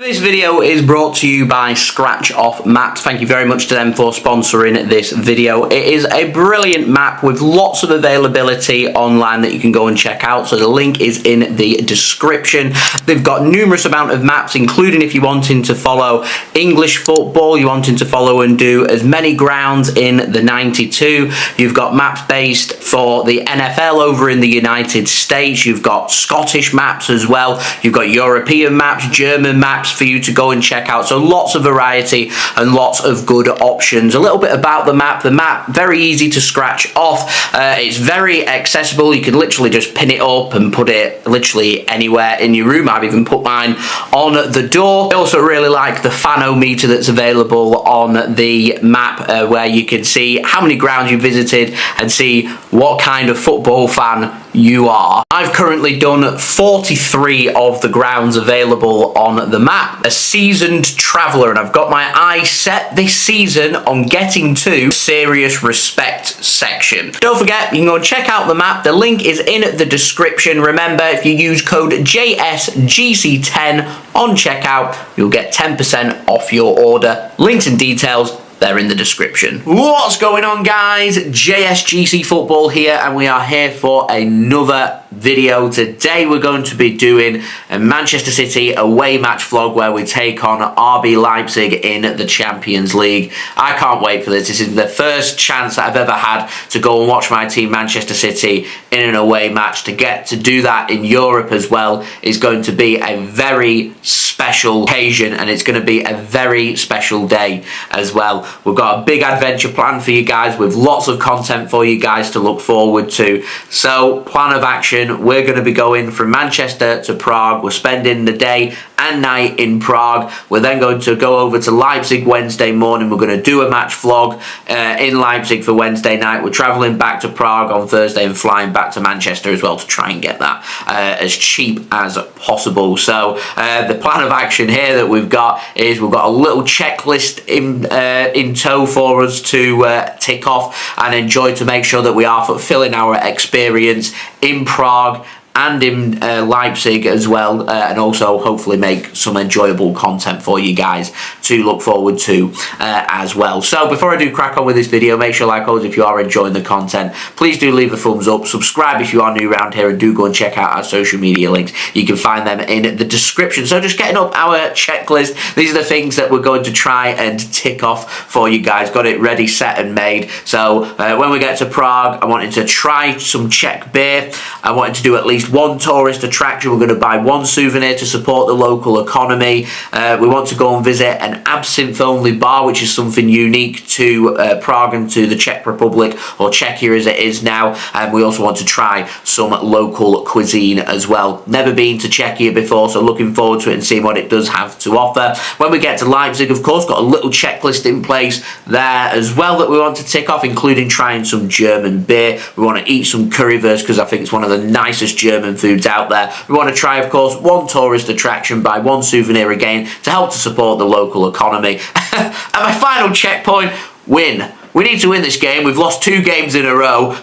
This video is brought to you by Scratch Off Maps. Thank you very much to them for sponsoring this video. It is a brilliant map with lots of availability online that you can go and check out. So the link is in the description. They've got numerous amount of maps, including if you're wanting to follow English football, you're wanting to follow and do as many grounds in the 92. You've got maps based for the NFL over in the United States. You've got Scottish maps as well. You've got European maps, German maps for you to go and check out. So lots of variety and lots of good options. A little bit about the map. The map, very easy to scratch off. It's very accessible. You can literally just pin it up and put it literally anywhere in your room. I've even put mine on the door. I also really like the fanometer that's available on the map, where you can see how many grounds you visited and see what kind of football fan you are. I've currently done 43 of the grounds available on the map. A seasoned traveller, and I've got my eyes set this season on getting to serious respect section. Don't forget, you can go and check out the map. The link is in the description. Remember, if you use code JSGC10 on checkout, you'll get 10% off your order. Links and details, they're in the description. What's going on, guys? JSGC Football here, and we are here for another video. Today we're going to be doing a Manchester City away match vlog where we take on RB Leipzig in the Champions League. I can't wait for this. This is the first chance that I've ever had to go and watch my team Manchester City in an away match. To get to do that in Europe as well is going to be a very special occasion, and it's going to be a very special day as well. We've got a big adventure planned for you guys with lots of content for you guys to look forward to. So, plan of action, we're going to be going from Manchester to Prague. We're spending the day and night in Prague. We're then going to go over to Leipzig Wednesday morning. We're going to do a match vlog in Leipzig for Wednesday night. We're travelling back to Prague on Thursday and flying back to Manchester as well to try and get that as cheap as possible. So the plan of action here that we've got is we've got a little checklist in tow for us to tick off and enjoy, to make sure that we are fulfilling our experience in Prague and in Leipzig as well, and also hopefully make some enjoyable content for you guys to look forward to as well. So before I do crack on with this video, make sure, like always, if you are enjoying the content, please do leave a thumbs up, subscribe if you are new around here, and do go and check out our social media links. You can find them in the description. So just getting up our checklist, these are the things that we're going to try and tick off for you guys. Got it ready, set and made. So when we get to Prague, I wanted to try some Czech beer. I wanted to do at least one tourist attraction. We're going to buy one souvenir to support the local economy. We want to go and visit an absinthe only bar, which is something unique to Prague and to the Czech Republic, or Czechia as it is now. And we also want to try some local cuisine as well. Never been to Czechia before, so looking forward to it and seeing what it does have to offer. When we get to Leipzig, of course, got a little checklist in place there as well that we want to tick off, including trying some German beer. We want to eat some currywurst because I think it's one of the nicest German foods out there. We want to try, of course, one tourist attraction, buy one souvenir again to help to support the local economy. And my final checkpoint, win. We need to win this game. We've lost 2 games in a row.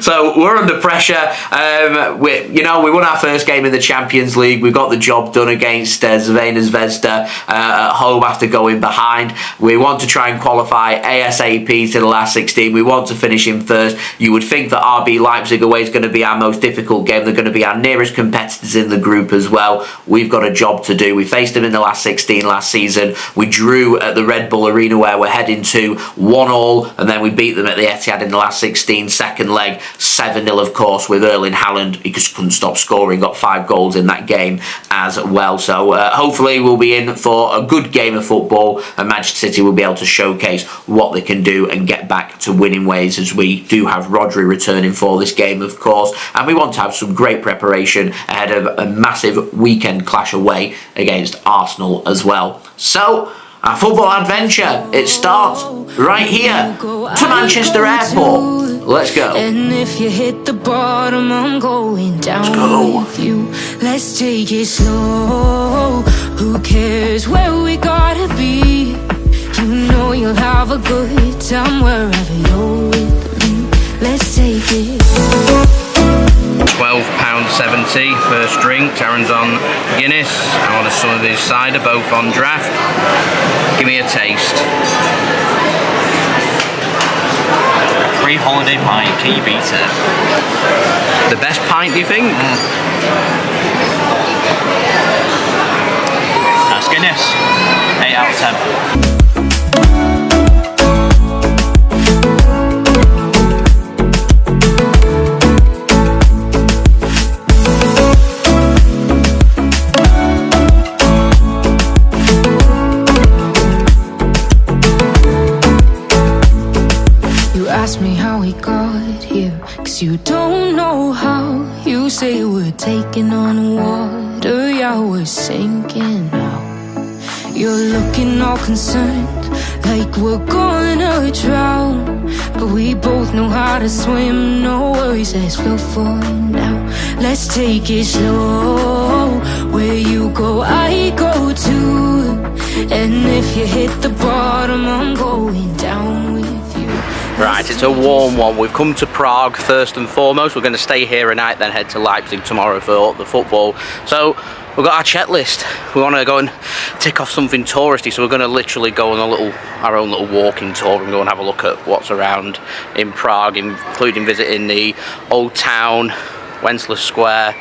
So we're under pressure. We won our first game in the Champions League. We got the job done against Crvena Zvezda at home after going behind. We want to try and qualify ASAP to the last 16. We want to finish in first. You would think that RB Leipzig away is going to be our most difficult game. They're going to be our nearest competitors in the group as well. We've got a job to do. We faced them in the last 16 last season. We drew at the Red Bull Arena where we're heading to 1-1, and then we beat them at the Etihad in the last 16, second leg, 7-0 of course, with Erling Haaland. He just couldn't stop scoring, got 5 goals in that game as well. So hopefully we'll be in for a good game of football, and Manchester City will be able to showcase what they can do and get back to winning ways, as we do have Rodri returning for this game, of course, and we want to have some great preparation ahead of a massive weekend clash away against Arsenal as well. So our football adventure, it starts right here to Manchester Airport. Let's go. And if you hit the bottom, I'm going down with you. Let's take it slow. Who cares where we gotta be? You know you'll have a good time wherever you're with me. Let's take it. £12.70 tea, first drink. Taryn's on Guinness. I want some of his cider, both on draft. Give me a taste. Pre-holiday pint, can you beat it? The best pint, do you think? That's Guinness. 8 out of 10. Ask me how we got here, 'cause you don't know how. You say we're taking on water, yeah, we're sinking now. You're looking all concerned, like we're gonna drown, but we both know how to swim, no worries, let's flow for now. Let's take it slow, where you go I go too, and if you hit the bottom I'm going down with you. Right, it's a warm one. We've come to Prague first and foremost. We're going to stay here a night, then head to Leipzig tomorrow for the football. So we've got our checklist. We want to go and tick off something touristy, so we're going to literally go on our own little walking tour and go and have a look at what's around in Prague, including visiting the old town, Wenceslas Square,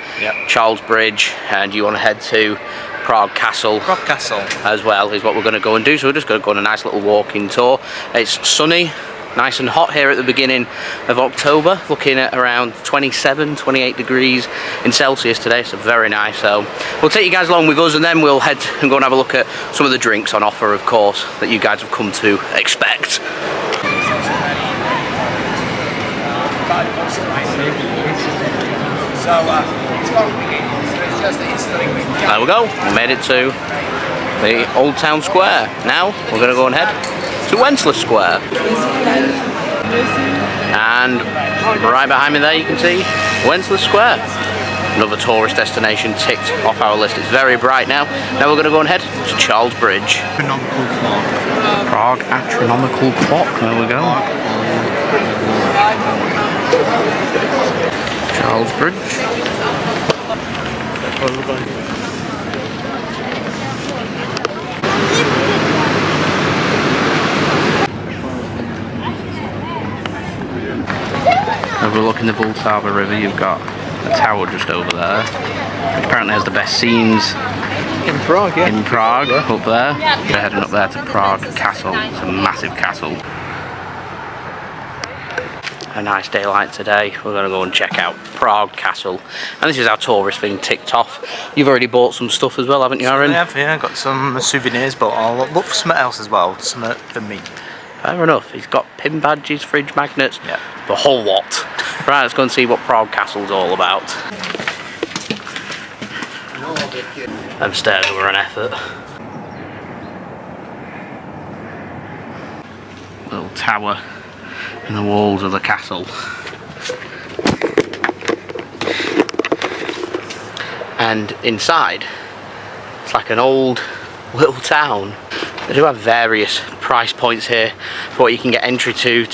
Charles Bridge, and you want to head to Prague Castle. Prague Castle as well is what we're going to go and do. So we're just going to go on a nice little walking tour. It's sunny, nice and hot here at the beginning of October, looking at around 27, 28 degrees in Celsius today, so very nice. So we'll take you guys along with us, and then we'll head and go and have a look at some of the drinks on offer, of course, that you guys have come to expect. There we go, we made it to the Old Town Square. Now we're going to go and head to Wenceslas Square. And right behind me there you can see Wenceslas Square. Another tourist destination ticked off our list. It's very bright now. Now we're going to go and head to Charles Bridge. Prague Astronomical Clock, there we go. Charles Bridge. Overlooking the Vltava River, you've got a tower just over there, which apparently has the best scenes in Prague, in Prague, up there. We're heading up there to Prague Castle. It's a massive castle. A nice day like today, we're going to go and check out Prague Castle. And this is our tourist thing ticked off. You've already bought some stuff as well, haven't you, Aaron? I have, yeah, got some souvenirs, but I'll look for something else as well, something for me. Fair enough. He's got pin badges, fridge magnets, the whole lot. Right, let's go and see what Prague Castle's all about. Them stairs were an effort. Little tower in the walls of the castle. And inside, it's like an old little town. They do have various price points here for what you can get entry to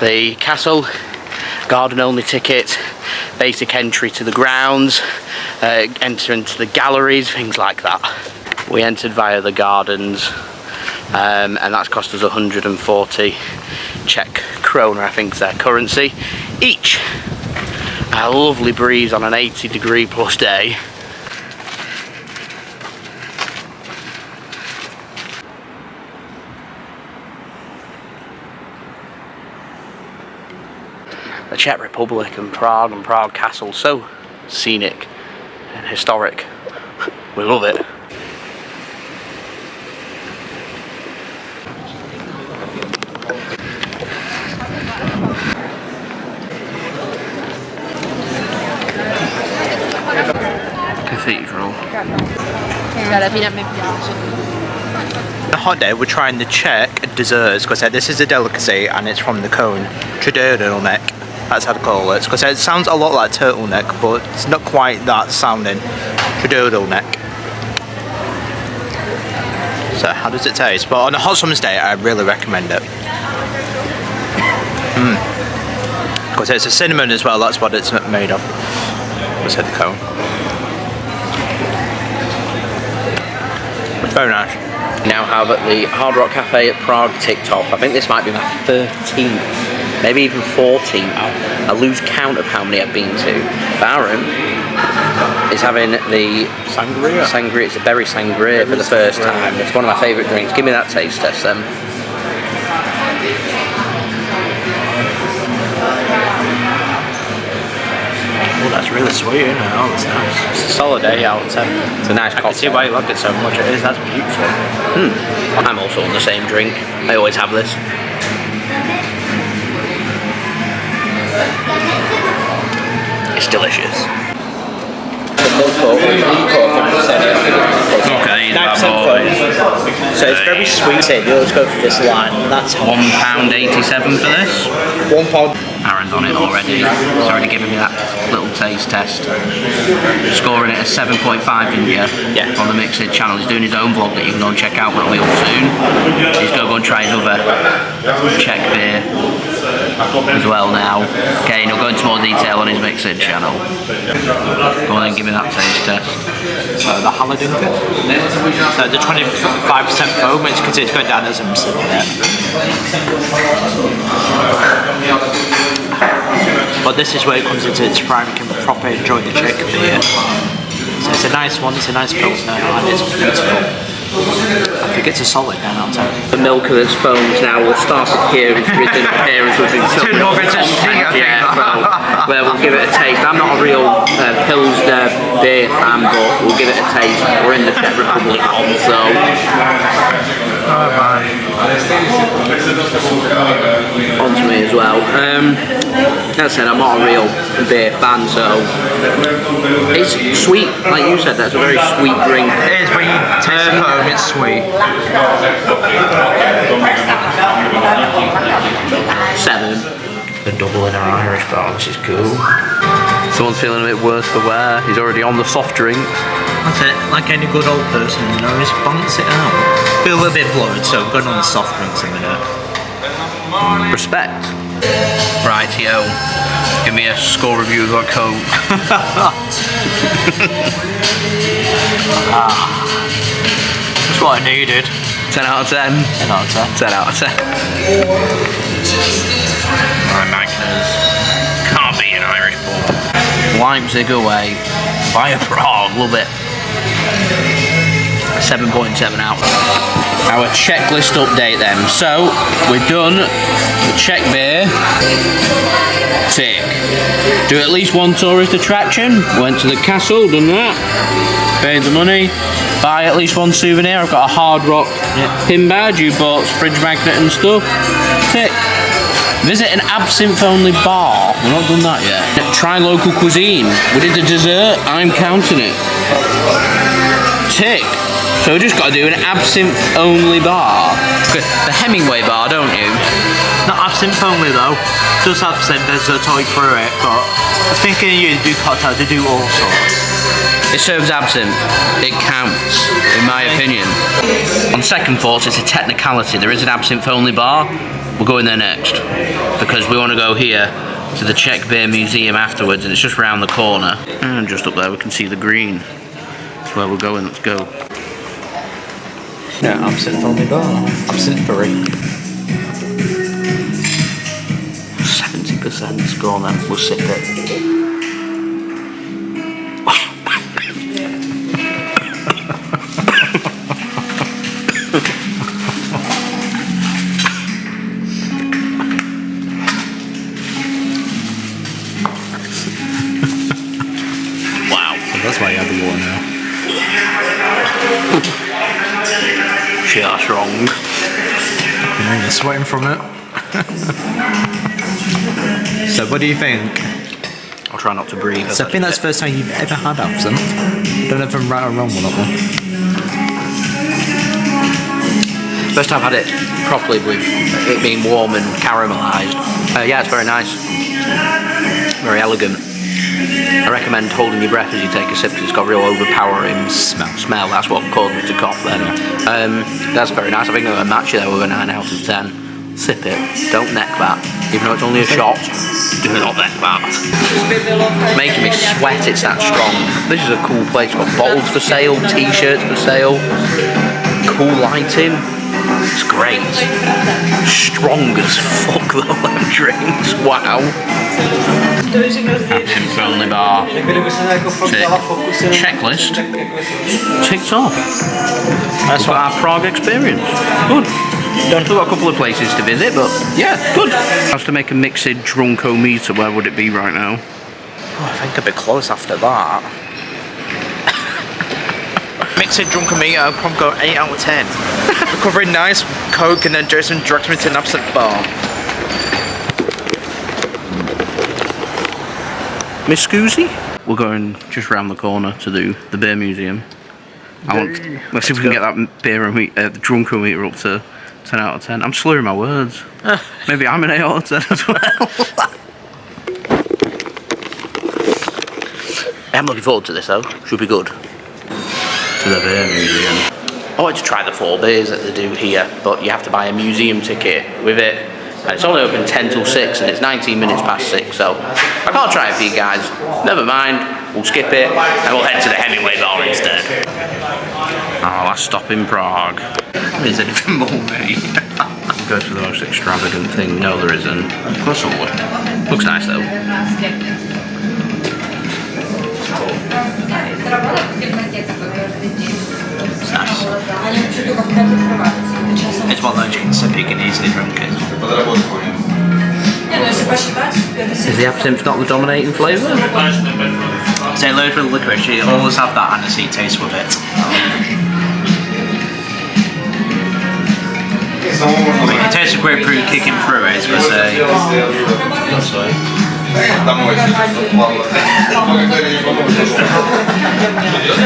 the castle. Garden only ticket, basic entry to the grounds, enter into the galleries, things like that. We entered via the gardens, and that's cost us 140 Czech krona, I think is their currency, each. A lovely breeze on an 80-degree plus day. The Czech Republic and Prague Castle, so scenic and historic. We love it. Cathedral. The hot day, we're trying the Czech desserts, because this is a delicacy and it's from the cone, turtleneck. That's how to call it, because it sounds a lot like turtleneck, but it's not quite that sounding. Turtleneck. So how does it taste? But on a hot summer's day, I really recommend it. Because it's a cinnamon as well, that's what it's made of. said the cone. Very nice. Now have the Hard Rock Cafe at Prague ticked off. I think this might be my 13th, maybe even 14th. I lose count of how many I've been to. Baron is having the Sangria. Sangria. It's a berry sangria for the first time. It's one of my favourite drinks. Give me that taste test then. Oh, that's really sweet, isn't it? Oh, that's nice. It's a solid 8 out of 10. It's a nice cocktail. I can see why you like it so much. It is, that's beautiful. I'm also on the same drink. I always have this. It's delicious. Okay, that boy. So it's very sweet here. You always go for this line. That's £1.87 for this. £1. Aaron's on it already. He's already given me that little taste test. Scoring it at 7.5, didn't you? Yeah. On the Mixed channel. He's doing his own vlog that you can go and check out. That'll be up soon. He's going to go and try his other Czech beer as well now. Okay, and he'll go into more detail on his Mixed channel. Go on then, give me that taste test. The Halladinka. So the 25% foam, it's because it's going down as a mistake. But this is where it comes into its prime. You can properly enjoy the Czech beer. So it's a nice one, it's a nice pilsner, and it's beautiful. I think it's a solid 9 out of 10. The milk that's foamed now will start appearing to its appearance within where we'll give it a taste. I'm not a real Pilsner beer fan, but we'll give it a taste. We're in the Czech Republic, so. On to me as well. As I said, I'm not a real beer fan, so it's sweet, like you said. That's a very sweet drink. It is, when you taste the foam, it's sweet. 7. The Dubliner Irish Bar, which is cool. Someone's feeling a bit worse for wear. He's already on the soft drinks. That's it, like any good old person, you know, just balance it out. Feel a little bit bloated, so I'm going on the soft drinks in a minute. Respect. Rightio. Give me a score review of our Coke. That's what I needed. 10 out of 10. 10 out of 10. 10 out of 10. My Magners. Can't be an Irish ball. Leipzig away. Via Prague. Love it. 7.7 out. Our checklist update then. So, we've done the Czech beer. Tick. Do at least one tourist attraction. Went to the castle, done that. Paid the money. Buy at least one souvenir. I've got a Hard Rock pin badge. You bought fridge magnet and stuff. Tick. Visit an absinthe only bar. We've not done that yet. Try local cuisine. We did the dessert. I'm counting it. Tick. So we just got to do an absinthe only bar. The Hemingway Bar, don't you? Not absinthe only though. Just absinthe, there's a toy through it, but I think you do cocktails, they do all sorts. It serves absinthe. It counts, in my opinion. On second thoughts, it's a technicality. There is an absinthe only bar. We'll go in there next because we want to go here to the Czech Beer Museum afterwards, and it's just round the corner. And just up there we can see the green. That's where we're going. Let's go. Yeah, absinthe only bar. Absinthe free. 70%. Go on then. We'll sip it. That's why you have the water now. Just wrong. Yeah, you're sweating from it. So what do you think? I'll try not to breathe. So I think that's the first time you've ever had absinthe. Don't know if I'm right or wrong with that one. First time I've had it properly with it being warm and caramelised. Yeah, it's very nice. Very elegant. I recommend holding your breath as you take a sip because it's got real overpowering smell. That's what caused me to cough then. That's very nice. I think I'm going to match it there with a 9 out of 10. Sip it. Don't neck that. Even though it's only a shot, do not neck that. It's making me sweat, it's that strong. This is a cool place. It's got bottles for sale, t-shirts for sale, cool lighting. It's great. Strong as fuck though, them drinks. Wow. Absinthe only bar. Tick. Checklist. Ticked off. That's what our Prague experience. Good. We've got a couple of places to visit, but yeah, good. I have to make a mixed drunkometer. Where would it be right now? Oh, I think a bit close after that. Mixed drunkometer, I'd probably go 8 out of 10. Recovering nice Coke and then Dresden directs me to an Absinthe bar. Miss Scoozy? We're going just round the corner to do the beer museum. Let's see if we can get that beer the drunkometer up to 10 out of 10. I'm slurring my words. Maybe I'm an 8 out of 10 as well. I'm looking forward to this though. Should be good. To the beer museum. I wanted to try the 4 beers that they do here, but you have to buy a museum ticket with it. And it's only open 10 till 6 and it's 19 minutes past 6, so I can't try it for you guys. Never mind, we'll skip it and we'll head to the Hemingway Bar instead. Our last stop in Prague. Is it even more me? Go for the most extravagant thing. No, there isn't. Of course it would. Looks nice though. It's nice. It's one of those you can sip, you can easily drink it. Is the absinthe not the dominating flavour? Say loads with licorice, you always have that aniseed taste with it. The taste of grapefruit kicking through it, I say.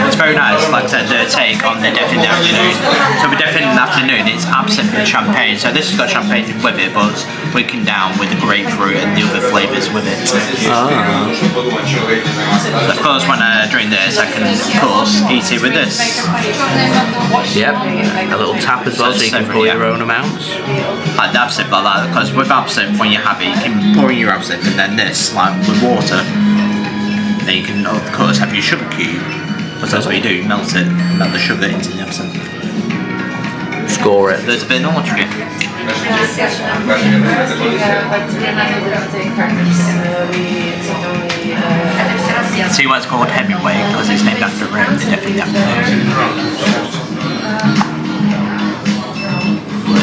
It's very nice, like I said, the take on the Death in the Afternoon. So with Death in the Afternoon, it's absinthe and champagne. So this has got champagne with it, but it's weakened down with the grapefruit and the other flavours with it. Of course, when I drink this, I can, of course, eat it with this. Yep, a little tap as well, so you can pour your own amounts. Like the absinthe like that, because with absinthe, when you have it, you can pour in your absinthe and then this, like with water, then you can of course have your sugar cube, because that's what you do, you melt it, melt the sugar into the absinthe. Score it. There's a bit of knowledge for you. See why it's called Hemingway, because it's named after him, the Death in the Afternoon.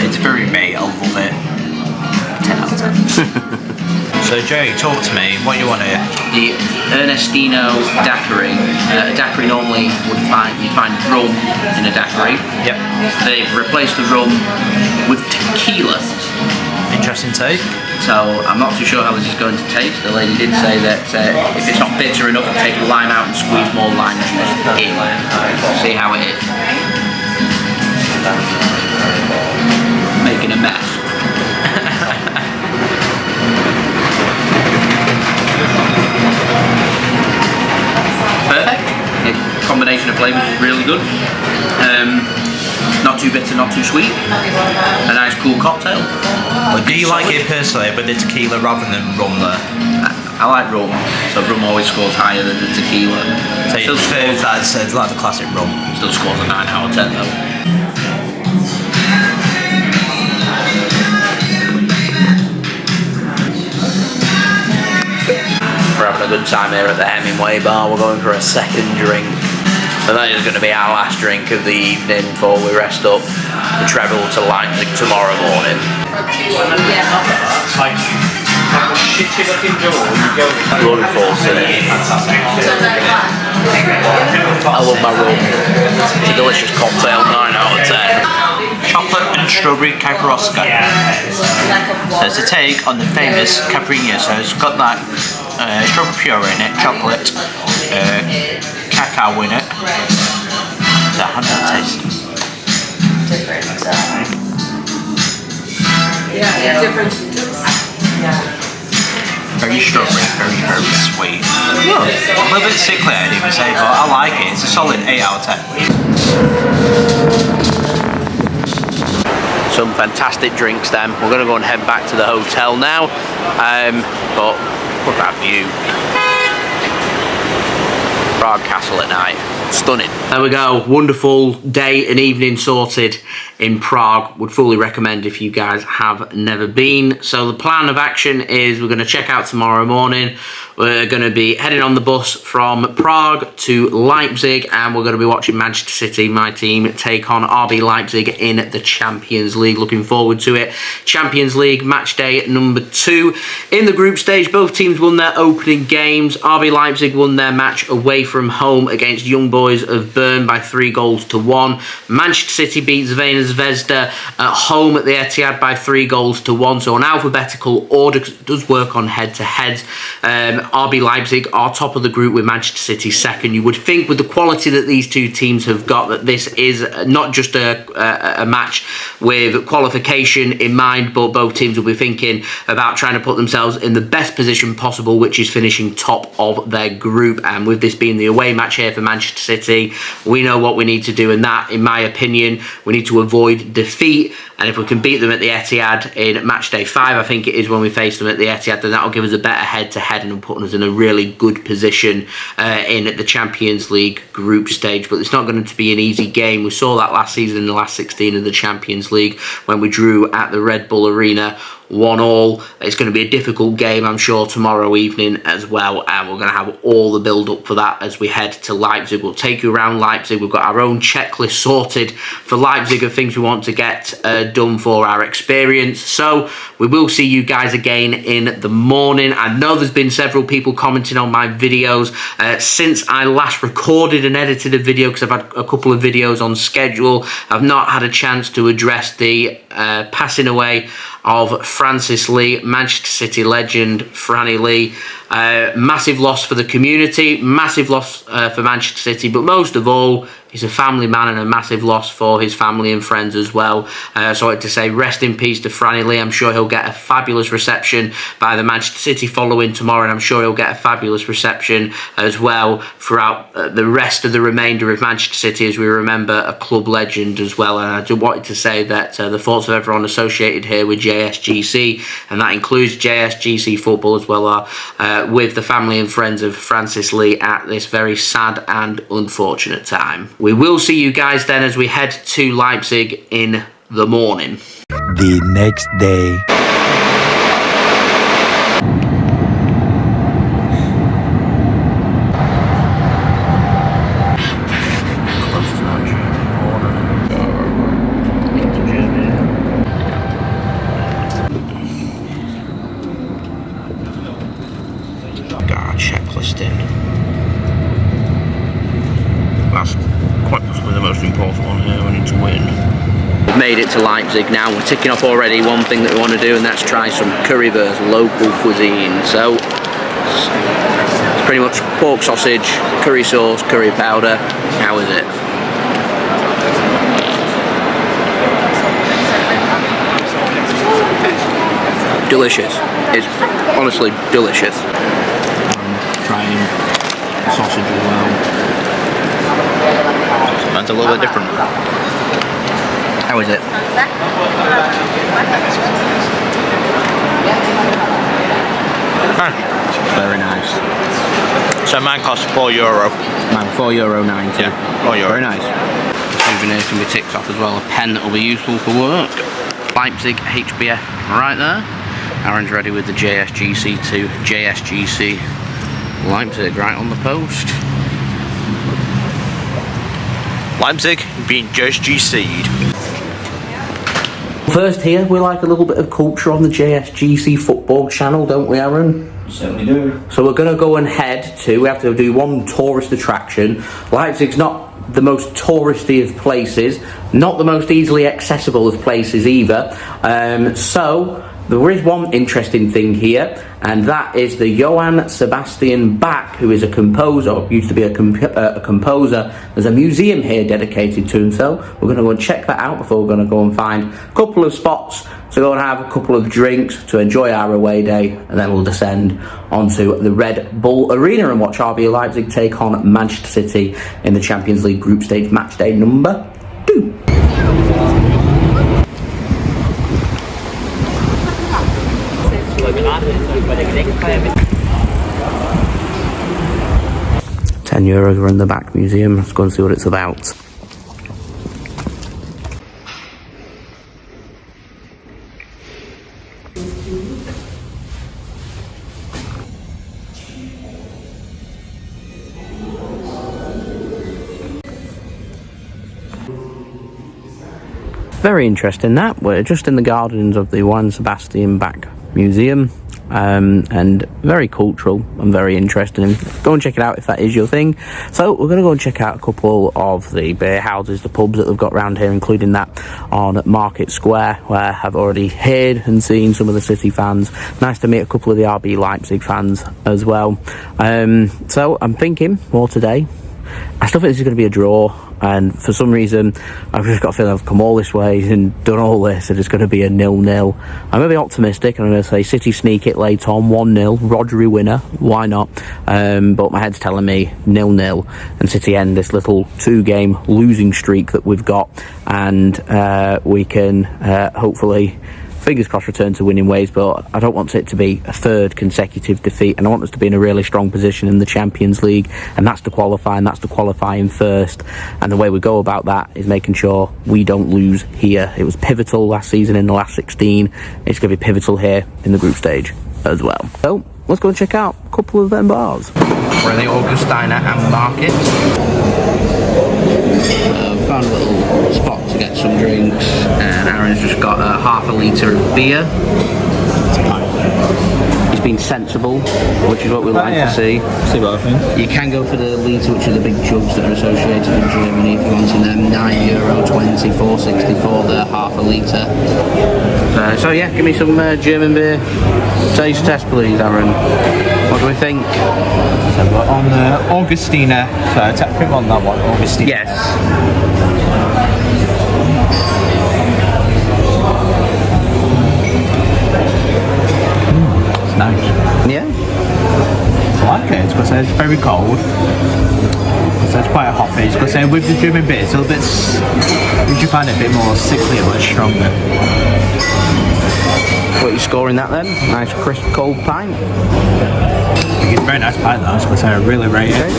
It's very May, I love it. 10 out of 10. So Joe, talk to me, what you want here? The Ernestino daiquiri. A daiquiri normally you'd find rum in a daiquiri. Yep. They've replaced the rum with tequila. Interesting take. So I'm not too sure how this is going to taste. The lady did say that if it's not bitter enough, take the lime out and squeeze more lime juice in. See how it is. Making a mess. Perfect. The combination of flavours is really good. Not too bitter, not too sweet. A nice cool cocktail. Well, do you like it personally with the tequila rather than rum there? I like rum, so rum always scores higher than the tequila. So you prefer that as like the classic rum? Still scores a 9 out of 10 though. We're having a good time here at the Hemingway Bar. We're going for a second drink. So that is going to be our last drink of the evening before we rest up and travel to Leipzig tomorrow morning. Looking forward to it. I love my rum. It's a delicious cocktail, 9 out of 10. Chocolate and strawberry Caparosca. So it's a take on the famous Caipirinha. So it's got that strawberry puree in it, chocolate, cacao in it. So how does it taste? Very strawberry, very, very sweet. Oh, a little bit sickly I'd even say, but I like it. It's a solid 8 out of 10. So some fantastic drinks then. We're going to go and head back to the hotel now, but look at that view. Prague Castle at night, stunning. There we go, wonderful day and evening sorted in Prague. Would fully recommend if you guys have never been. So the plan of action is we're going to check out tomorrow morning. We're going to be heading on the bus from Prague to Leipzig, and we're going to be watching Manchester City, my team, take on RB Leipzig in the Champions League. Looking forward to it. Champions League match day number 2. In the group stage, both teams won their opening games. RB Leipzig won their match away from home against Young Boys of Bern by 3-1. Manchester City beat Crvena Zvezda at home at the Etihad by 3-1. So an alphabetical order, 'cause it does work on head-to-heads. RB Leipzig are top of the group with Manchester City second. You would think with the quality that these two teams have got that this is not just a match with qualification in mind, but both teams will be thinking about trying to put themselves in the best position possible, which is finishing top of their group. And with this being the away match here for Manchester City, we know what we need to do, and that, in my opinion, we need to avoid defeat. And if we can beat them at the Etihad in match day 5, I think it is when we face them at the Etihad, then that'll give us a better head-to-head and put us in a really good position in the Champions League group stage. But it's not going to be an easy game. We saw that last season in the last 16 of the Champions League when we drew at the Red Bull Arena 1-1. It's going to be a difficult game, I'm sure, tomorrow evening as well, and we're going to have all the build-up for that as we head to Leipzig. We'll take you around Leipzig. We've got our own checklist sorted for Leipzig of things we want to get done for our experience. So we will see you guys again in the morning. I know there's been several people commenting on my videos since I last recorded and edited a video, because I've had a couple of videos on schedule. I've not had a chance to address the passing away of Francis Lee, Manchester City legend Franny Lee. Massive loss for the community, massive loss for Manchester City, but most of all, he's a family man and a massive loss for his family and friends as well. So I wanted to say rest in peace to Franny Lee. I'm sure he'll get a fabulous reception by the Manchester City following tomorrow, and I'm sure he'll get a fabulous reception as well throughout the rest of the remainder of Manchester City, as we remember a club legend as well. And I just wanted to say that the thoughts of everyone associated here with JSGC, and that includes JSGC football as well, are with the family and friends of Francis Lee at this very sad and unfortunate time. We will see you guys then as we head to Leipzig in the morning. The next day. Got our checklist in. That's quite possibly the most important one here. We need to win. We've made it to Leipzig now. We're ticking off already one thing that we want to do, and that's try some currywurst, local cuisine. So it's pretty much pork sausage, curry sauce, curry powder. How is it? Delicious. It's honestly delicious. Trying the sausage as well. Mine's a little bit different. How is it? Very nice. So mine costs €4. Mine €4.90. Yeah, €4. Very nice. The souvenir can be ticked off as well. A pen that will be useful for work. Leipzig HBF right there. Aaron's ready with the JSGC to JSGC Leipzig right on the post. Leipzig being JSGC'd. First here, we like a little bit of culture on the JSGC football channel, don't we, Aaron? Certainly do. So we're going to go and head to, we have to do one tourist attraction. Leipzig's not the most touristy of places, not the most easily accessible of places either. So there is one interesting thing here, and that is the Johan Sebastian Bach, who is a composer, used to be a composer. There's a museum here dedicated to him, so we're going to go and check that out before we're going to go and find a couple of spots to go and have a couple of drinks to enjoy our away day, and then we'll descend onto the Red Bull Arena and watch RB Leipzig take on Manchester City in the Champions League group stage match day number 2. €10 we're in the Bach Museum. Let's go and see what it's about. Very interesting that. We're just in the gardens of the Johan Sebastian Bach Museum, and very cultural and very interesting. Go and check it out if that is your thing. So we're going to go and check out a couple of the beer houses, the pubs that they've got around here, including that on Marktplatz Square, where I've already heard and seen some of the City fans. Nice to meet a couple of the RB Leipzig fans as well. So I'm thinking more today. I still think this is going to be a draw, and for some reason I've just got a feeling I've come all this way and done all this and it's going to be a 0-0. I'm going to be optimistic and I'm going to say City sneak it late on 1-0, Rodri winner, why not? But my head's telling me 0-0 and City end this little 2-game losing streak that we've got, and we can hopefully, fingers crossed, return to winning ways. But I don't want it to be a third consecutive defeat, and I want us to be in a really strong position in the Champions League, and that's to qualify, and that's to qualifying first. And the way we go about that is making sure we don't lose here. It was pivotal last season in the last 16. It's going to be pivotal here in the group stage as well. So let's go and check out a couple of them bars. We're in the Augustiner and Market. Found a little spot to get some drinks, and Aaron's just got a half a litre of beer. He's been sensible, which is what we like to see. See what I think. You can go for the litre, which are the big jugs that are associated in Germany if you wanted them. €9.20, $4.64 there, half a litre. So yeah, give me some German beer taste test please, Aaron. What do we think? So we're on the Augustiner, so tap him on that one, Augustiner. Yes. It's nice. Yeah? I like it, because it's very cold. So it's quite a hoppy. Because with the German beer, it's a little bit, would you find it a bit more sickly, a bit stronger? What are you scoring that then? Nice crisp cold pint. It's a very nice pint though, because I really rate it.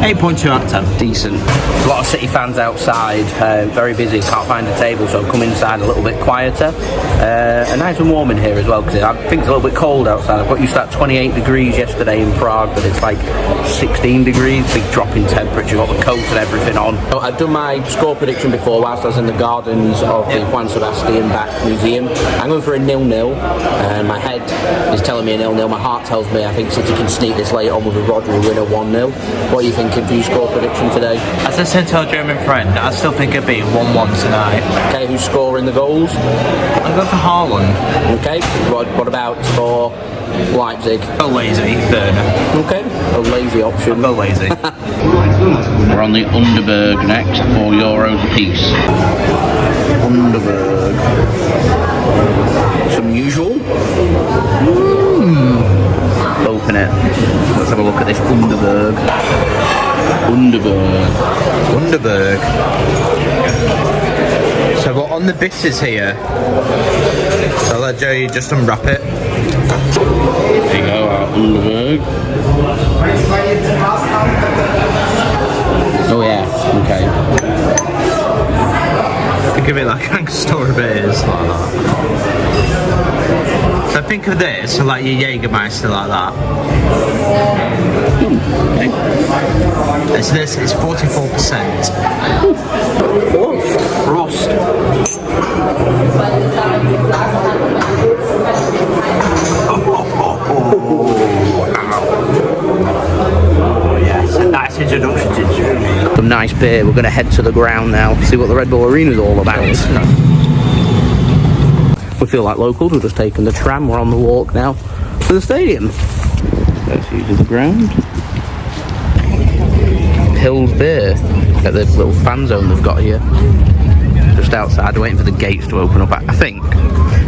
8.2 out of 10. Decent. A lot of City fans outside, very busy, can't find a table, so I've come inside a little bit quieter. And nice and warm in here as well, because I think it's a little bit cold outside. I got used to that 28 degrees yesterday in Prague, but it's like 16 degrees, big drop in temperature, got the coat and everything on. So I've done my score prediction before whilst I was in the gardens of the Johan Sebastian Bach Museum. I'm going for a 0-0, and my head is telling me a 0-0, my heart tells me I think City can sneak this late on with a Rodri winner 1-0. What are you thinking for your score prediction today? As I said to our German friend, I still think it'll be 1-1 tonight. Okay, who's scoring the goals? I'll go for Haaland. Okay, what about for Leipzig? Go lazy, Werner. Okay, a lazy option. Go lazy. We're on the Underberg next, €4 a piece. Underberg. Some usual. Open it. Let's have a look at this Underberg. Underberg. So we're on the bitters here. So I'll let Joey just unwrap it. There you go, our Underberg. Oh yeah, okay. Think of it like Angostura beers, like that. So think of this, so like your Jägermeister like that. Okay. It's this, it's 44%. Frost. Oh yes, a nice introduction to Germany. Some nice beer. We're going to head to the ground now, see what the Red Bull Arena is all about. We feel like locals, we've just taken the tram, we're on the walk now to the stadium. Let's use the ground. Hills Beer, at the little fan zone they've got here. Just outside, waiting for the gates to open up, I think.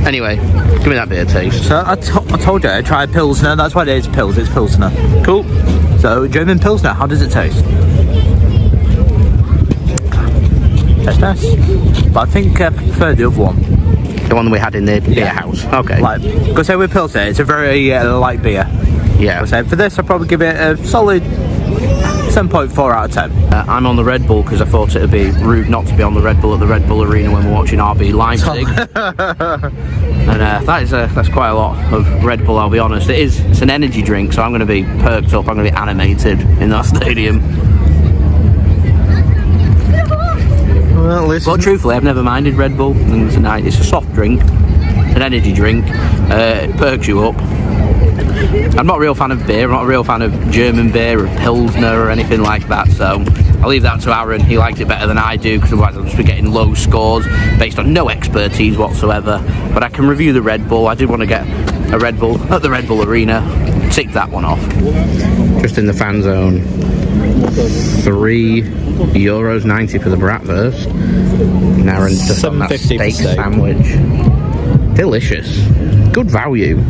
Anyway, give me that beer taste. So I told you, I tried Pilsner, that's what it is, it's Pilsner. Cool. So German Pilsner, how does it taste? It's nice. But I think I prefer the other one. The The one we had in the beer house. Okay. Like, because with Pilsner, it's a very light beer. Yeah. So for this, I'd probably give it a solid 7.4 out of 10. I'm on the Red Bull because I thought it would be rude not to be on the Red Bull at the Red Bull Arena when we're watching RB Leipzig. And that's quite a lot of Red Bull, I'll be honest. It's an energy drink, so I'm going to be perked up, I'm going to be animated in that stadium. Well, but truthfully, I've never minded Red Bull. It's a soft drink, an energy drink. It perks you up. I'm not a real fan of beer. I'm not a real fan of German beer or Pilsner or anything like that. So I'll leave that to Aaron. He likes it better than I do because otherwise I'll just be getting low scores based on no expertise whatsoever. But I can review the Red Bull. I did want to get a Red Bull at the Red Bull Arena. Tick that one off. Just in the fan zone. €3.90 for the bratwurst. And Aaron's just on that steak sandwich. Delicious. Good value.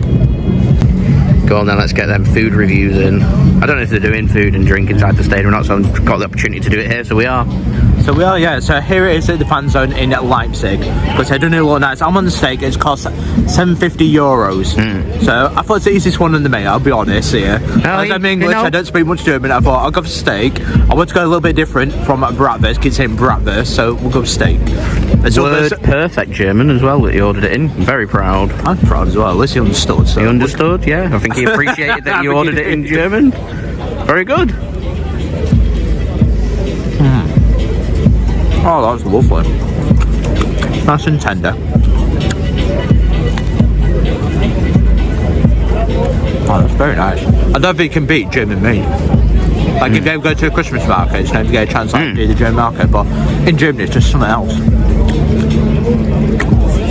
Go on then, let's get them food reviews in. I don't know if they're doing food and drink inside the stadium or not, so I've got the opportunity to do it here, so we are. So we are, yeah. So here it is at the fan zone in Leipzig. Because I don't know what nice. I'm on the steak. It's cost €750. So I thought it's the easiest one in the meal. I'll be honest here. As I'm English, I don't speak much German. I thought I'll go for steak. I want to go a little bit different from bratwurst. Kids saying bratwurst, so we'll go for steak. It's word perfect German as well that he ordered it in. I'm very proud. I'm proud as well. At least he understood. So he understood, yeah. I think he appreciated that you ordered it in German. Very good. Oh, that was lovely. Nice and tender. Oh, that's very nice. I don't think you can beat German meat. Like if you ever go to a Christmas market, you never get a chance to do the German market, but in Germany it's just something else.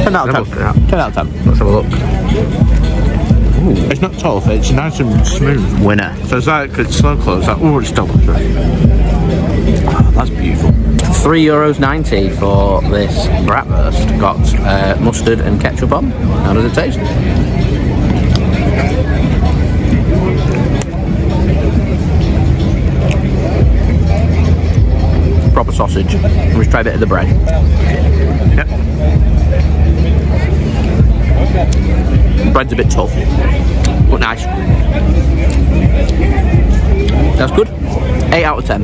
10 out of 10. 10 out of 10. Let's have a look. Ooh. It's not tough, it's nice and smooth. Winner. So it's like it's slow close, like, oh, it's delicious. Oh, that's beautiful. €3.90 for this bratwurst. Got mustard and ketchup on. How does it taste? Proper sausage. Let's try a bit of the bread. Yep. Bread's a bit tough, but nice. That's good. 8 out of 10.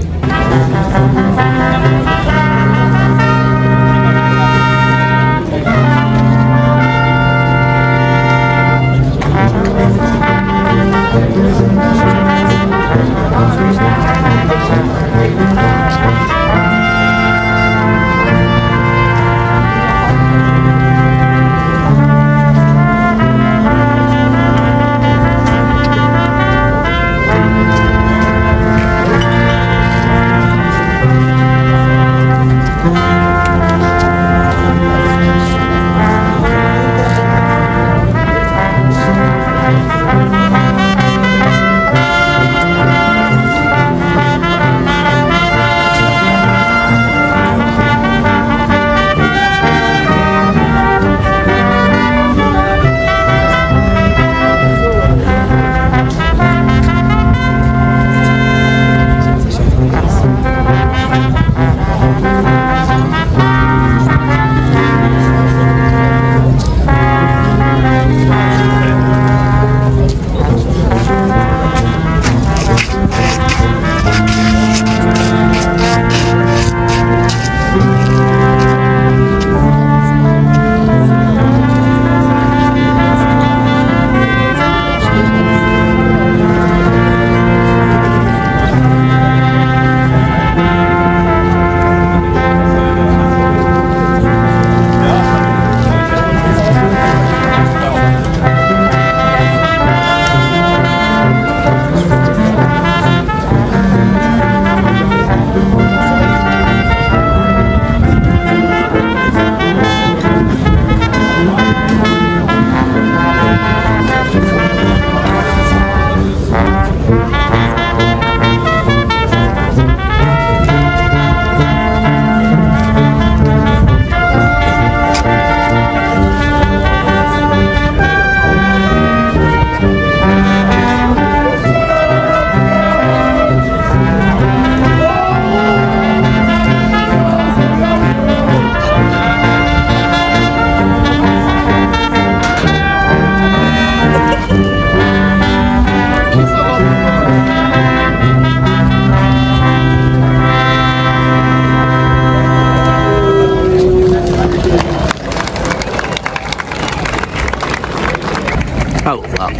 Oh, well.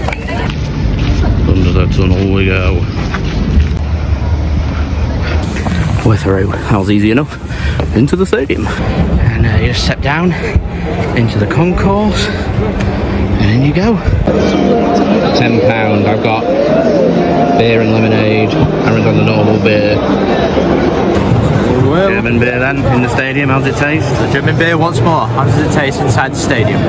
Under the tunnel we go. We're through. That was easy enough. Into the stadium. And you just step down into the concourse. And in you go. £10. I've got beer and lemonade. Aaron's on the normal beer. Well, German beer then in the stadium. How's it taste? the German beer once more. How does it taste inside the stadium?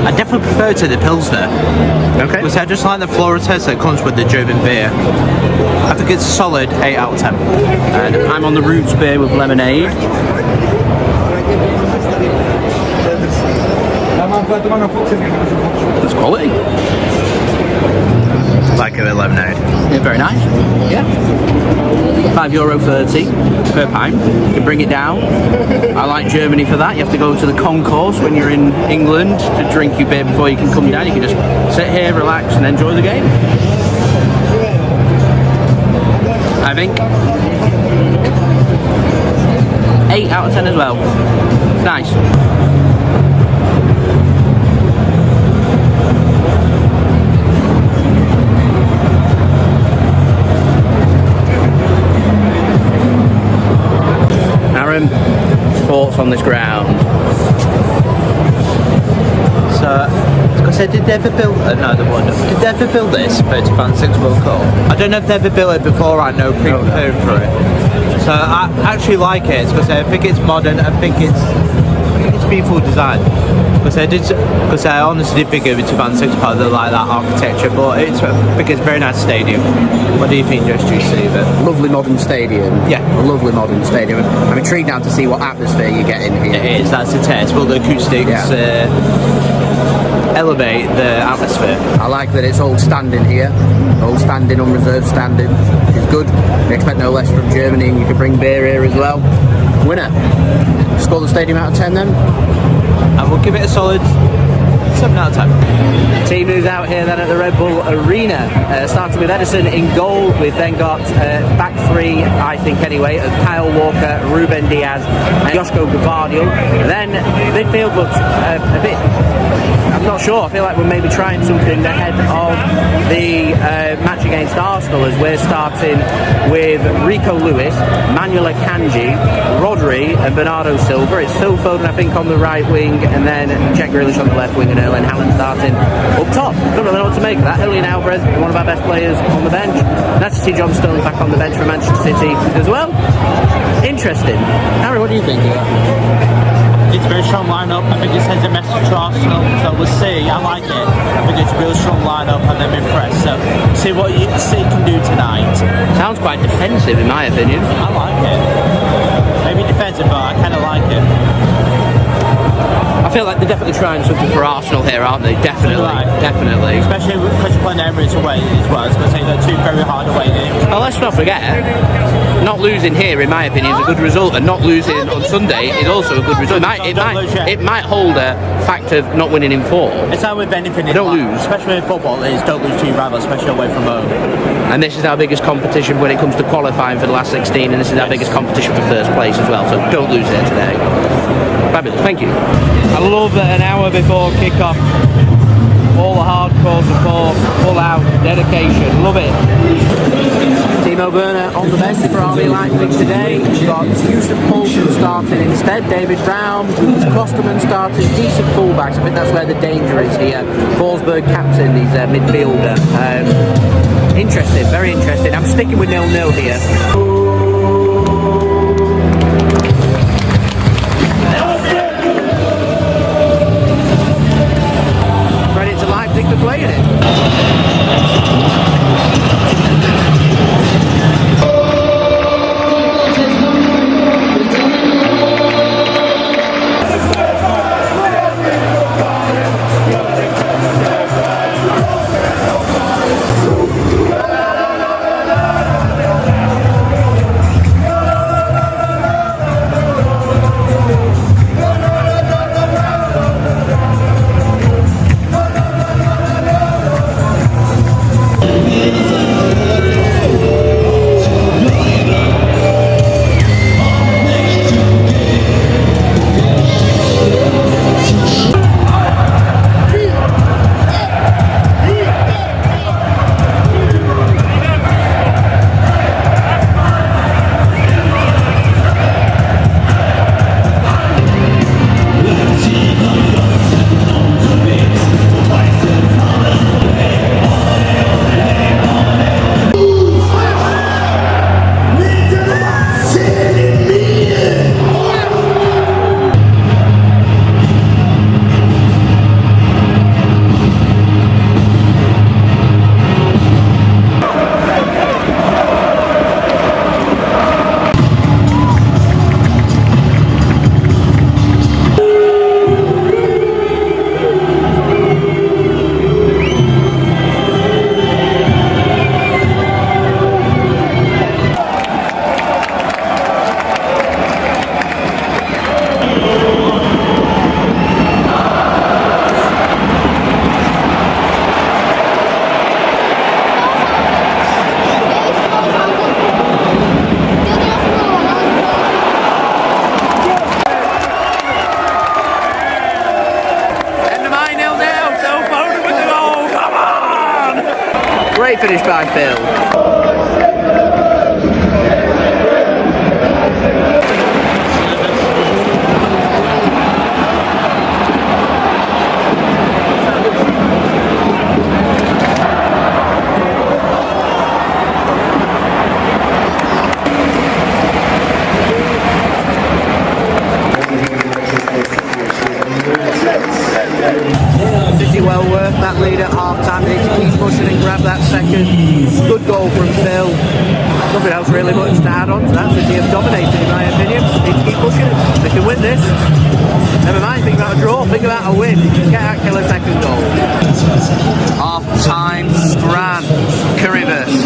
I definitely prefer to the Pilsner. Okay. Because I just like the floral taste that comes with the German beer. I think it's a solid 8 out of 10. And I'm on the Roots beer with lemonade. That's quality. Like a lemonade. Yeah, very nice. Yeah. €5.30 per pint. You can bring it down. I like Germany for that. You have to go to the concourse when you're in England to drink your beer before you can come down. You can just sit here, relax, and enjoy the game. I think 8 out of 10 as well. It's nice. Aaron, thoughts on this ground? So, because did they ever build another one? Did they ever build this 30-6 World Cup? I don't know if they ever built it before. I know prepared for it. So I actually like it because I think it's modern. I think it's beautiful design. Because I honestly did think of it 2006 part of like that architecture, but I think it's a very nice stadium. What do you think, Josh? Do you see it? Lovely modern stadium. Yeah. A lovely modern stadium. I'm intrigued now to see what atmosphere you get in here. It is. That's the test. Will the acoustics elevate the atmosphere? I like that it's all standing here. All standing, unreserved standing. Which is good. We expect no less from Germany, and you can bring beer here as well. Winner. Score the stadium out of 10 then? I will give it a solid 7 out of 10. Team who's out here then at the Red Bull Arena, starting with Edison in goal. We've then got back three, I think anyway, of Kyle Walker, Ruben Diaz and Joško Gvardiol. And then midfield looks a bit, I'm not sure, I feel like we're maybe trying something ahead of the match against Arsenal, as we're starting with Rico Lewis, Manuel Akanji, Rodri and Bernardo Silva. It's Phil Foden I think on the right wing, and then Jack Grealish on the left wing, and Erling Haaland starting up top. Don't really know what to make of that. Julian Alvarez, one of our best players, on the bench. Nice to see John Stones back on the bench for Manchester City as well. Interesting. Harry, what do you think of that? It's a very strong lineup. I think it sends a message to Arsenal, so we'll see. I like it. I think it's a real strong lineup and I'm impressed. So see what City can do tonight. Sounds quite defensive in my opinion. I like it. Maybe defensive, but I kind of like it. I feel like they're definitely trying something for Arsenal here, aren't they? Definitely, Right. definitely. Especially because you're playing Emirates away as well. It's going to take they're two very hard away games. Well, let's not forget, not losing here, in my opinion, is a good result, and not losing on Sunday is also a good result. It might hold a fact of not winning in 4. It's how with anything. Don't lose. Especially in football, is don't lose to your rival, especially away from home. And this is our biggest competition when it comes to qualifying for the last 16, and this is our biggest competition for first place as well, so don't lose there today. Fabulous, thank you. I love that an hour before kick-off, all the hardcore support, full out, dedication, love it. Timo Werner on the bench for RB Leipzig today. We've got Yusuf Poulsen starting instead, David Brown, Klosterman starting, decent fullbacks. I think that's where the danger is here. Forsberg captain, he's a midfielder. Interesting, very interesting. I'm sticking with 0-0 here. Credit to Leipzig for playing it. finish by Phil. Well worth that lead at half time. They need to keep pushing and grab that second. Good goal from Phil. Nothing else really much to add on to that. City have dominated in my opinion. They need to keep pushing. They can win this. Never mind, think about a draw, think about a win. Get that killer second goal. Half time, Gran Currywurst.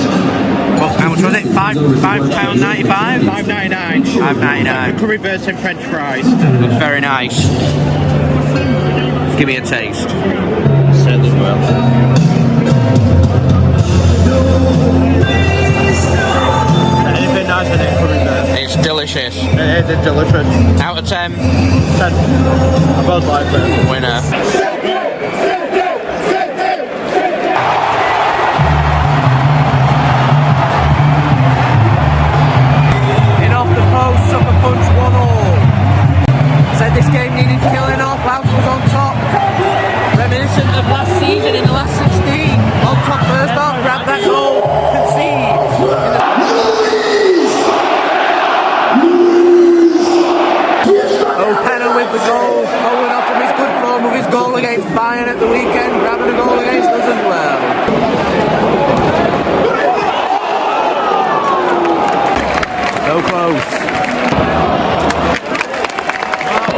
Well, how much was it? £5.95? $5.99. $5.99. Currywurst and French fries. Looks very nice. Give me a taste. Certainly will. Anything nicer than currywurst? It's delicious. It is delicious. Out of 10. 10. I both like it. Winner. In off the post, sucker punch 1-all. Said this game needed killing off. House was on top. Reminiscent of last season in the last 16. On top first half, grab that goal, concede. O'Penna with the goal, following up from his good form of his goal against Bayern at the weekend, grabbing a goal against us as well. So close.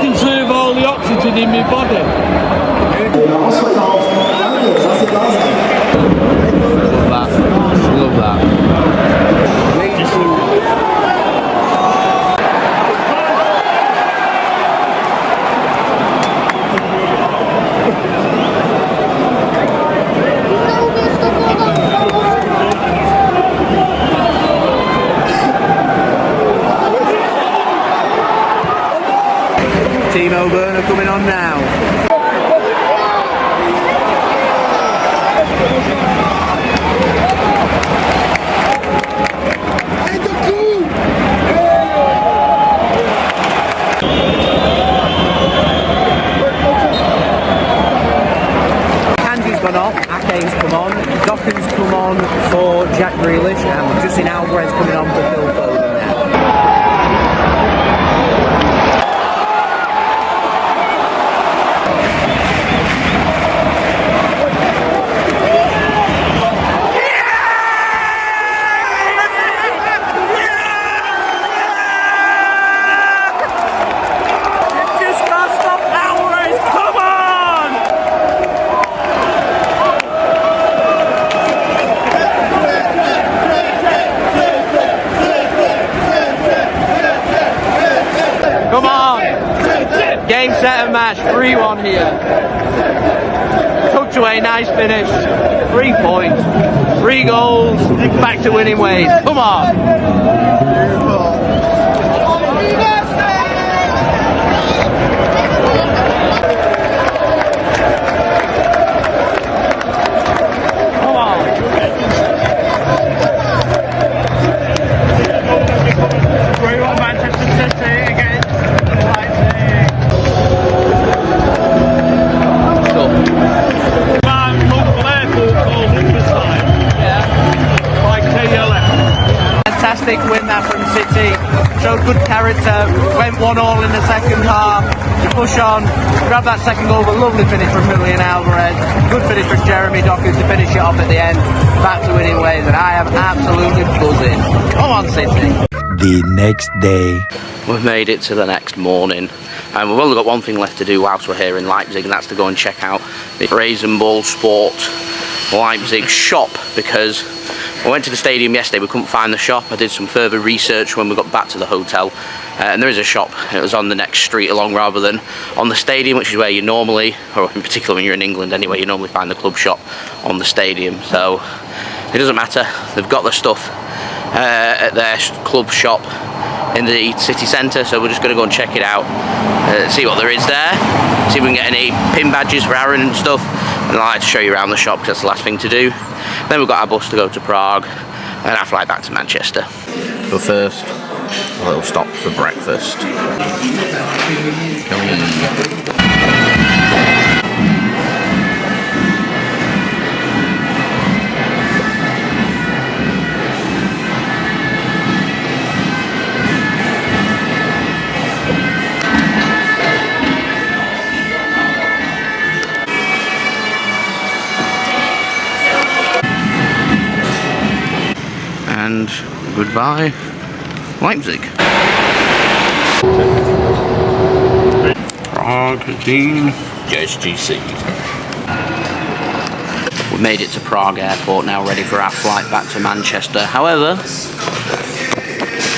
Conserve all the oxygen in my body. Love that. Timo Werner coming on now. Gone off, Ake's come on, Docken's come on for Jack Grealish, and we've just seen Alvarez coming on for Phil Foden now. Game, set and match, 3-1 here. Tucked away, nice finish. 3 points, 3 goals, back to winning ways. Come on. Fantastic win that from City, showed good character, went 1-all in the second half, to push on, grab that second goal, but lovely finish from Julian Alvarez, good finish from Jeremy Dockers to finish it off at the end, back to winning ways, and I am absolutely buzzing. Come on City. The next day. We've made it to the next morning, and we've only got one thing left to do whilst we're here in Leipzig, and that's to go and check out the Rasenball Sport Leipzig shop, because I went to the stadium yesterday, we couldn't find the shop. I did some further research when we got back to the hotel, and there is a shop. It was on the next street along rather than on the stadium, which is where you normally, or in particular when you're in England anyway, you normally find the club shop on the stadium. So it doesn't matter, they've got the stuff at their club shop in the city centre, so we're just going to go and check it out, see what there is there, see if we can get any pin badges for Aaron and stuff, and I'd like to show you around the shop because that's the last thing to do. Then we've got our bus to go to Prague, and our flight back to Manchester. But first, a little stop for breakfast. And goodbye, Leipzig. Prague, JSGC. We made it to Prague airport now, ready for our flight back to Manchester. However,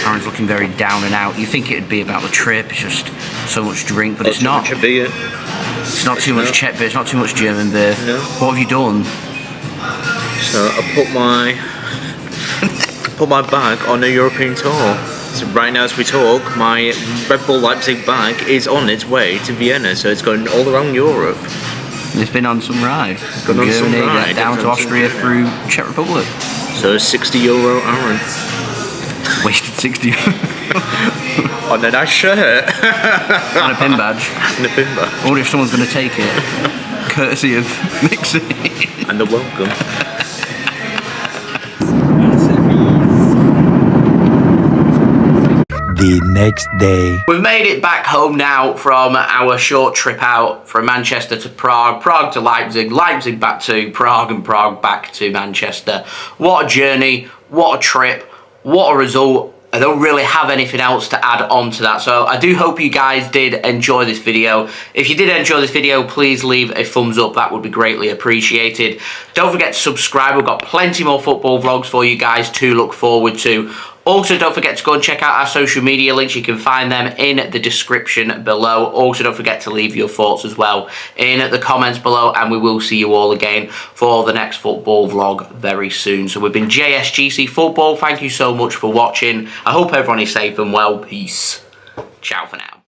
Aaron's looking very down and out. You think it'd be about the trip, it's just so much drink, but it's not. It's not too much Czech beer, it's not too much German beer. No. What have you done? So I put my bag on a European tour. So right now as we talk, my Red Bull Leipzig bag is on its way to Vienna, so it's going all around Europe. It's been on some ride. Gone on some ride. Down to Austria through Czech Republic. So €60 Aaron. Wasted 60 On a nice shirt. and a pin badge. And a pin badge. I wonder if someone's going to take it. Courtesy of Mixing. And a welcome. The next day. We've made it back home now from our short trip out from Manchester to Prague, Prague to Leipzig, Leipzig back to Prague, and Prague back to Manchester. What a journey, what a trip, what a result. I don't really have anything else to add on to that, so I do hope you guys did enjoy this video. If you did enjoy this video, please leave a thumbs up, that would be greatly appreciated. Don't forget to subscribe, we've got plenty more football vlogs for you guys to look forward to. Also, don't forget to go and check out our social media links. You can find them in the description below. Also, don't forget to leave your thoughts as well in the comments below, and we will see you all again for the next football vlog very soon. So we've been JSGC Football. Thank you so much for watching. I hope everyone is safe and well. Peace. Ciao for now.